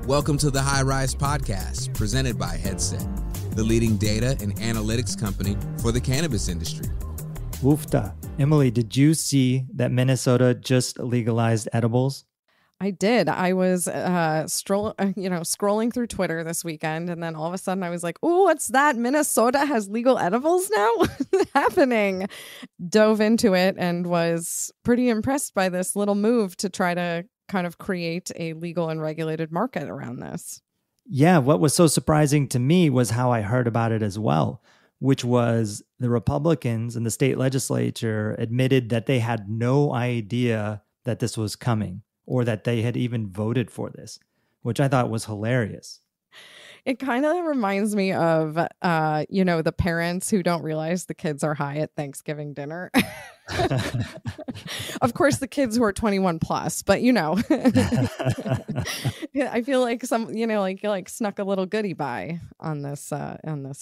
Welcome to the High Rise Podcast, presented by Headset, the leading data and analytics company for the cannabis industry. Woofta. Emily, did you see that Minnesota just legalized edibles? I did. I was scrolling through Twitter this weekend, and then all of a sudden I was like, "Oh, what's that? Minnesota has legal edibles now? What's happening?" Dove into it and was pretty impressed by this little move to try to kind of create a legal and regulated market around this. Yeah, what was so surprising to me was how I heard about it as well, which was the Republicans in the state legislature admitted that they had no idea that this was coming, or that they had even voted for this, which I thought was hilarious. It kind of reminds me of, the parents who don't realize the kids are high at Thanksgiving dinner. Of course, the kids who are 21 plus, but I feel like like snuck a little goodie by on this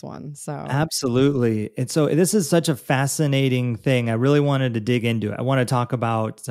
one. So absolutely. And so this is such a fascinating thing. I really wanted to dig into it. I want to talk about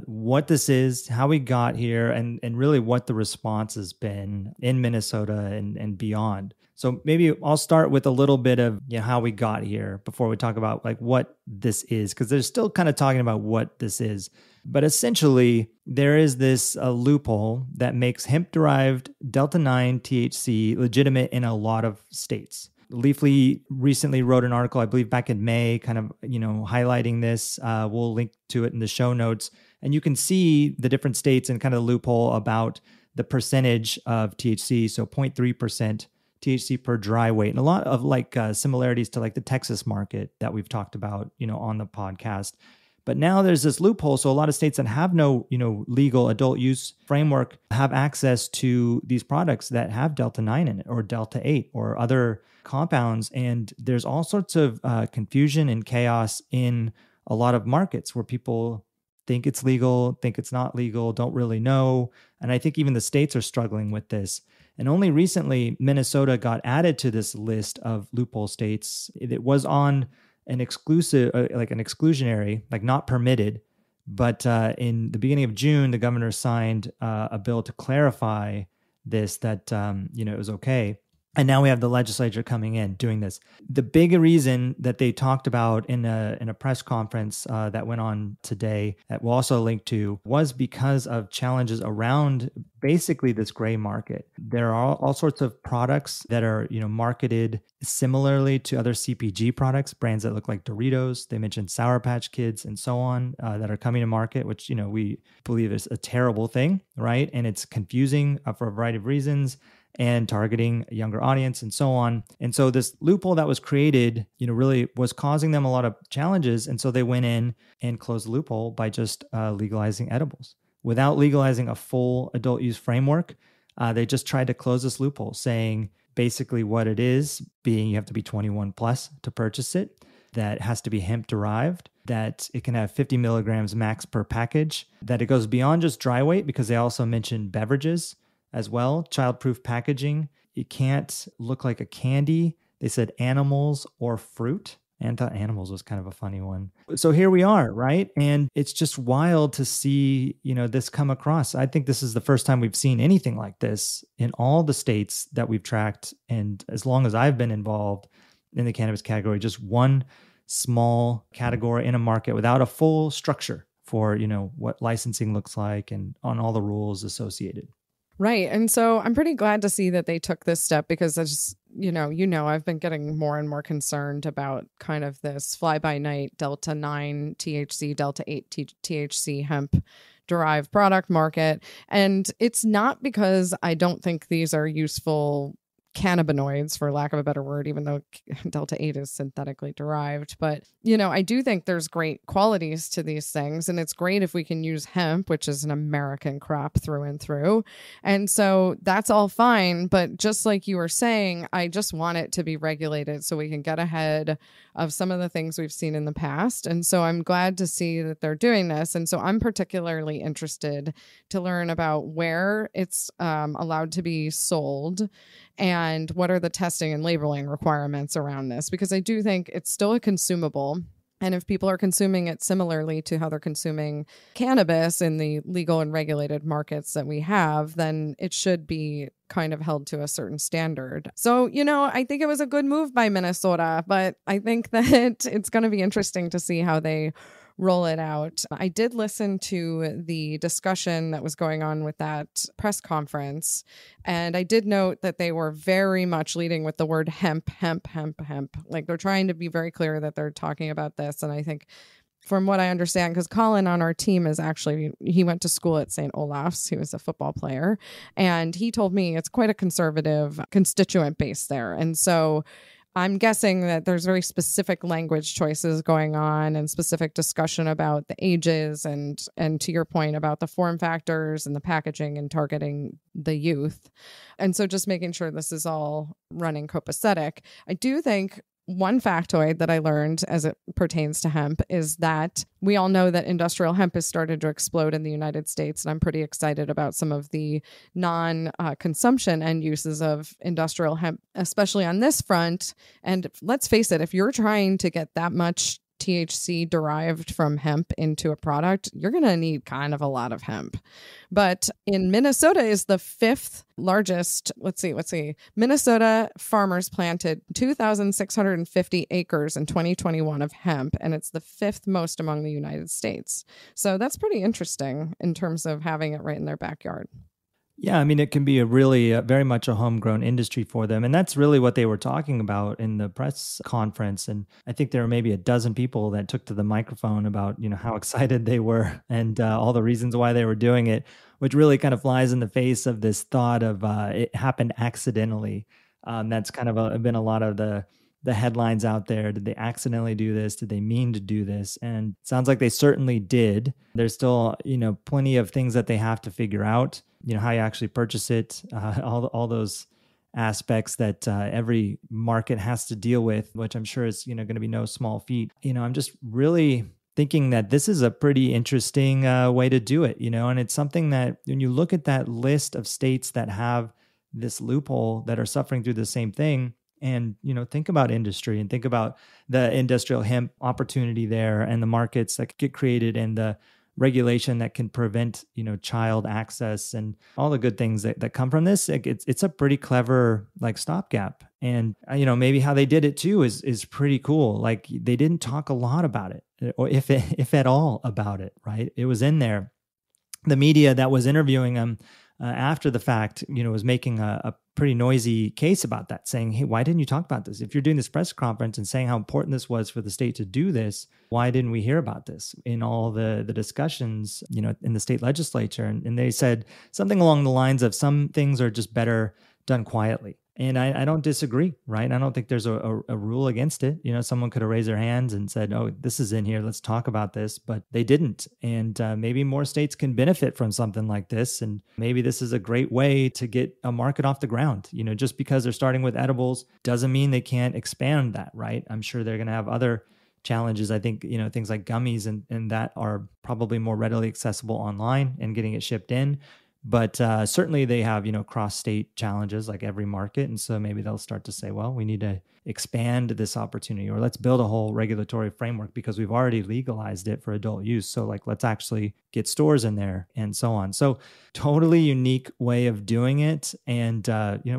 what this is, how we got here, and really what the response has been in Minnesota and beyond. So maybe I'll start with a little bit of how we got here before we talk about like what this is, because they're still kind of talking about what this is. But essentially, there is this loophole that makes hemp-derived Delta-9 THC legitimate in a lot of states. Leafly recently wrote an article, I believe back in May, kind of highlighting this. We'll link to it in the show notes. And you can see the different states and kind of the loophole about the percentage of THC. So 0.3% THC per dry weight, and a lot of similarities to like the Texas market that we've talked about, on the podcast. But now there's this loophole. So a lot of states that have no, legal adult use framework have access to these products that have Delta-9 in it, or Delta-8, or other compounds. And there's all sorts of confusion and chaos in a lot of markets where people think it's legal, think it's not legal, don't really know. And I think even the states are struggling with this. And only recently, Minnesota got added to this list of loophole states. It was on an exclusive, an exclusionary, like not permitted. But in the beginning of June, the governor signed a bill to clarify this, that, it was okay. And now we have the legislature coming in doing this. The big reason that they talked about in a press conference that went on today, that we'll also link to, was because of challenges around basically this gray market. There are all sorts of products that are marketed similarly to other CPG products, brands that look like Doritos. They mentioned Sour Patch Kids and so on that are coming to market, which we believe is a terrible thing, right? And it's confusing for a variety of reasons, and targeting a younger audience and so on. And so this loophole that was created, really was causing them a lot of challenges. And so they went in and closed the loophole by just legalizing edibles. Without legalizing a full adult use framework, they just tried to close this loophole, saying basically what it is, being you have to be 21 plus to purchase it, that it has to be hemp-derived, that it can have 50 milligrams max per package, that it goes beyond just dry weight, because they also mentioned beverages as well, child-proof packaging. It can't look like a candy. They said animals or fruit. And I thought animals was kind of a funny one. So here we are, right? And it's just wild to see, this come across. I think this is the first time we've seen anything like this in all the states that we've tracked. And as long as I've been involved in the cannabis category, just one small category in a market without a full structure for, what licensing looks like and on all the rules associated. Right. And so I'm pretty glad to see that they took this step, because I just, I've been getting more and more concerned about kind of this fly-by-night Delta-9 THC, Delta-8 THC hemp-derived product market. And it's not because I don't think these are useful cannabinoids, for lack of a better word, even though Delta-8 is synthetically derived. But, I do think there's great qualities to these things. And it's great if we can use hemp, which is an American crop through and through. And so that's all fine. But just like you were saying, I just want it to be regulated so we can get ahead of some of the things we've seen in the past. And so I'm glad to see that they're doing this. And so I'm particularly interested to learn about where it's allowed to be sold and what are the testing and labeling requirements around this, because I do think it's still a consumable. And if people are consuming it similarly to how they're consuming cannabis in the legal and regulated markets that we have, then it should be kind of held to a certain standard. So, I think it was a good move by Minnesota, but I think that it's going to be interesting to see how they roll it out. I did listen to the discussion that was going on with that press conference, and I did note that they were very much leading with the word hemp, hemp, hemp, hemp. Like they're trying to be very clear that they're talking about this. And I think from what I understand, because Colin on our team he went to school at St. Olaf's. He was a football player. And he told me it's quite a conservative constituent base there. And so I'm guessing that there's very specific language choices going on and specific discussion about the ages and to your point about the form factors and the packaging and targeting the youth. And so just making sure this is all running copacetic. I do think one factoid that I learned as it pertains to hemp is that we all know that industrial hemp has started to explode in the United States. And I'm pretty excited about some of the non-consumption end uses of industrial hemp, especially on this front. And let's face it, if you're trying to get that much THC derived from hemp into a product, you're going to need kind of a lot of hemp. But in Minnesota is the fifth largest, let's see, Minnesota farmers planted 2,650 acres in 2021 of hemp, and it's the fifth most among the United States. So that's pretty interesting in terms of having it right in their backyard. Yeah, I mean, it can be a really very much a homegrown industry for them. And that's really what they were talking about in the press conference. And I think there were maybe a dozen people that took to the microphone about, how excited they were and all the reasons why they were doing it, which really kind of flies in the face of this thought of it happened accidentally. That's kind of been a lot of the headlines out there. Did they accidentally do this? Did they mean to do this? And it sounds like they certainly did. There's still, plenty of things that they have to figure out. How you actually purchase it, all those aspects that every market has to deal with, which I'm sure is, going to be no small feat. I'm just really thinking that this is a pretty interesting way to do it, and it's something that when you look at that list of states that have this loophole that are suffering through the same thing, and, think about industry and think about the industrial hemp opportunity there and the markets that could get created and the regulation that can prevent, child access and all the good things that come from this. It's a pretty clever stopgap. And, maybe how they did it too is pretty cool. Like they didn't talk a lot about it or if at all about it, right? It was in there. The media that was interviewing them after the fact, was making a pretty noisy case about that, saying, hey, why didn't you talk about this? If you're doing this press conference and saying how important this was for the state to do this, why didn't we hear about this in all the discussions, in the state legislature? And they said something along the lines of some things are just better done quietly. And I don't disagree, right? I don't think there's a rule against it. Someone could have raised their hands and said, oh, this is in here, let's talk about this, but they didn't. And maybe more states can benefit from something like this. And maybe this is a great way to get a market off the ground. Just because they're starting with edibles doesn't mean they can't expand that, right? I'm sure they're going to have other challenges. I think, things like gummies and that are probably more readily accessible online and getting it shipped in. But certainly they have, cross-state challenges like every market. And so maybe they'll start to say, well, we need to expand this opportunity, or let's build a whole regulatory framework because we've already legalized it for adult use. So let's actually get stores in there and so on. So totally unique way of doing it and,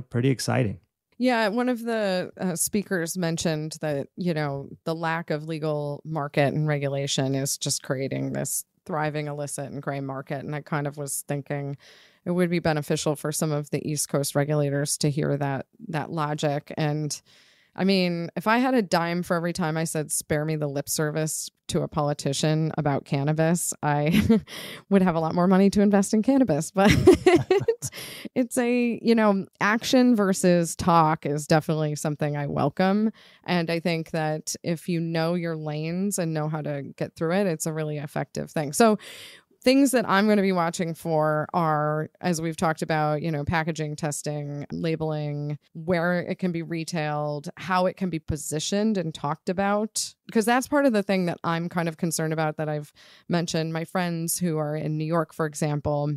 pretty exciting. Yeah, one of the speakers mentioned that, the lack of legal market and regulation is just creating this thriving illicit and gray market. And I kind of was thinking it would be beneficial for some of the East Coast regulators to hear that logic. And I mean, if I had a dime for every time I said, spare me the lip service to a politician about cannabis, I would have a lot more money to invest in cannabis. But it's action versus talk is definitely something I welcome. And I think that if you know your lanes and know how to get through it, it's a really effective thing. So things that I'm going to be watching for are, as we've talked about, packaging, testing, labeling, where it can be retailed, how it can be positioned and talked about. Because that's part of the thing that I'm kind of concerned about that I've mentioned. My friends who are in New York, for example,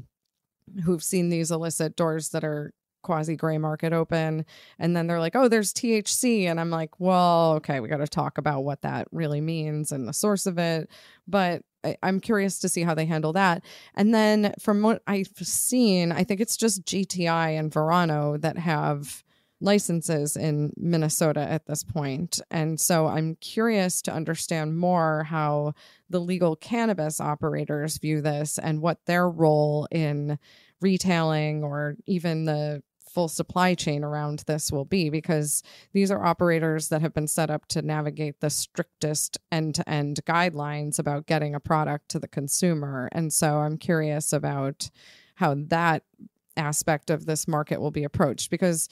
who've seen these illicit doors that are quasi gray market open. And then they're like, oh, there's THC. And I'm like, well, okay, we got to talk about what that really means and the source of it. But I'm curious to see how they handle that. And then from what I've seen, I think it's just GTI and Verano that have licenses in Minnesota at this point. And so I'm curious to understand more how the legal cannabis operators view this and what their role in retailing or even the full supply chain around this will be, because these are operators that have been set up to navigate the strictest end-to-end guidelines about getting a product to the consumer. And so I'm curious about how that aspect of this market will be approached, because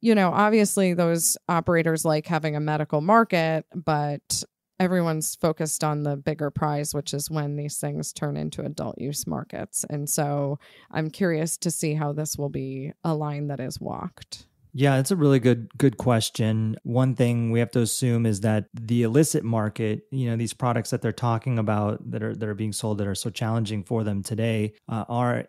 obviously those operators like having a medical market, but everyone's focused on the bigger prize, which is when these things turn into adult use markets. And so I'm curious to see how this will be a line that is walked. Yeah, it's a really good question. One thing we have to assume is that the illicit market, these products that they're talking about that are being sold that are so challenging for them today are,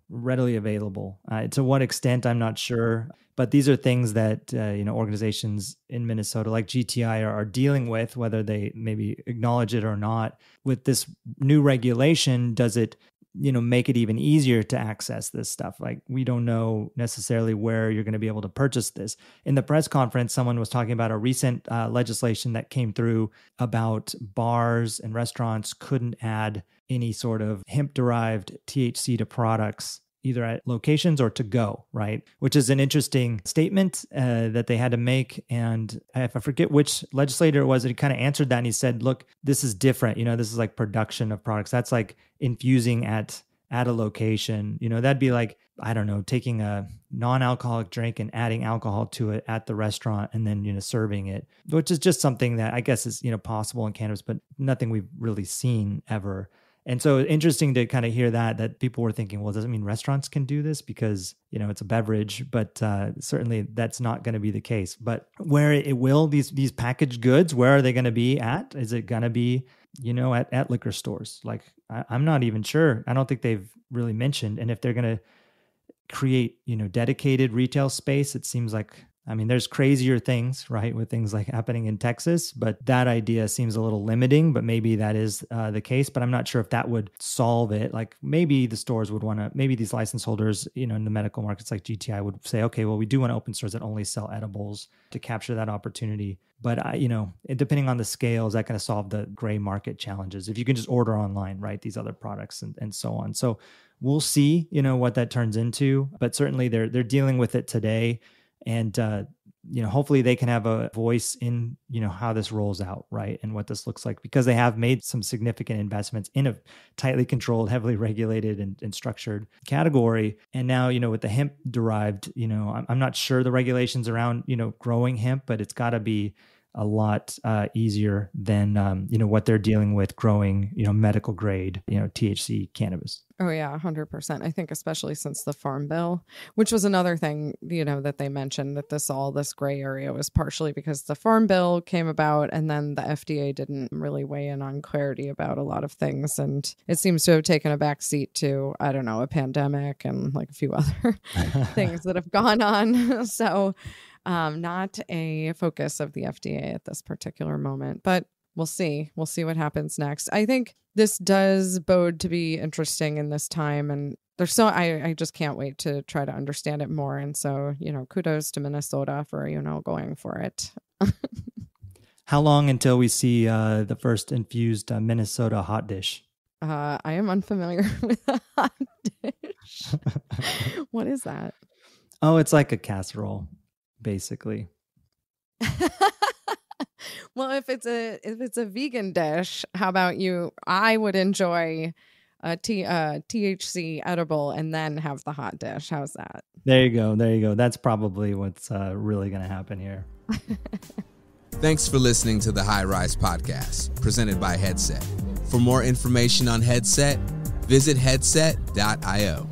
readily available. To what extent, I'm not sure. But these are things that, organizations in Minnesota like GTI are dealing with, whether they maybe acknowledge it or not. With this new regulation, does it make it even easier to access this stuff? Like, we don't know necessarily where you're going to be able to purchase this. In the press conference, someone was talking about a recent legislation that came through about bars and restaurants couldn't add any sort of hemp-derived THC to products, either at locations or to go, right? Which is an interesting statement that they had to make. And if I forget which legislator it was, he kind of answered that and he said, look, this is different. This is like production of products. That's like infusing at a location. That'd be like, I don't know, taking a non-alcoholic drink and adding alcohol to it at the restaurant and then, serving it, which is just something that I guess is, possible in cannabis, but nothing we've really seen ever. And so interesting to kind of hear that people were thinking, well, does it mean restaurants can do this because, it's a beverage? But certainly that's not going to be the case. But where it will, these packaged goods, where are they going to be at? Is it going to be, at liquor stores? Like, I'm not even sure. I don't think they've really mentioned. And if they're going to create, dedicated retail space, it seems like, there's crazier things, right, with things like happening in Texas, but that idea seems a little limiting, but maybe that is the case, but I'm not sure if that would solve it. Like, maybe the stores would want to, maybe these license holders, in the medical markets like GTI would say, okay, well, we do want to open stores that only sell edibles to capture that opportunity. But, depending on the scale, is that going to solve the gray market challenges? If you can just order online, right, these other products and so on. So we'll see, what that turns into, but certainly they're dealing with it today. And, hopefully they can have a voice in, how this rolls out, right? And what this looks like, because they have made some significant investments in a tightly controlled, heavily regulated and structured category. And now, with the hemp derived, I'm not sure the regulations around, growing hemp, but it's got to be a lot easier than, what they're dealing with growing, medical grade, THC cannabis. Oh, yeah, 100%. I think especially since the Farm Bill, which was another thing, that they mentioned, that this gray area was partially because the Farm Bill came about and then the FDA didn't really weigh in on clarity about a lot of things. And it seems to have taken a back seat to, I don't know, a pandemic and like a few other things that have gone on. So not a focus of the FDA at this particular moment, but we'll see. We'll see what happens next. I think this does bode to be interesting in this time. And I just can't wait to try to understand it more. And so, kudos to Minnesota for, going for it. How long until we see the first infused Minnesota hot dish? I am unfamiliar with a hot dish. What is that? Oh, it's like a casserole, basically. Well, if it's a vegan dish, how about you? I would enjoy a THC edible and then have the hot dish. How's that? There you go. That's probably what's really going to happen here. Thanks for listening to the High Rise Podcast, presented by Headset. For more information on Headset, visit headset.io.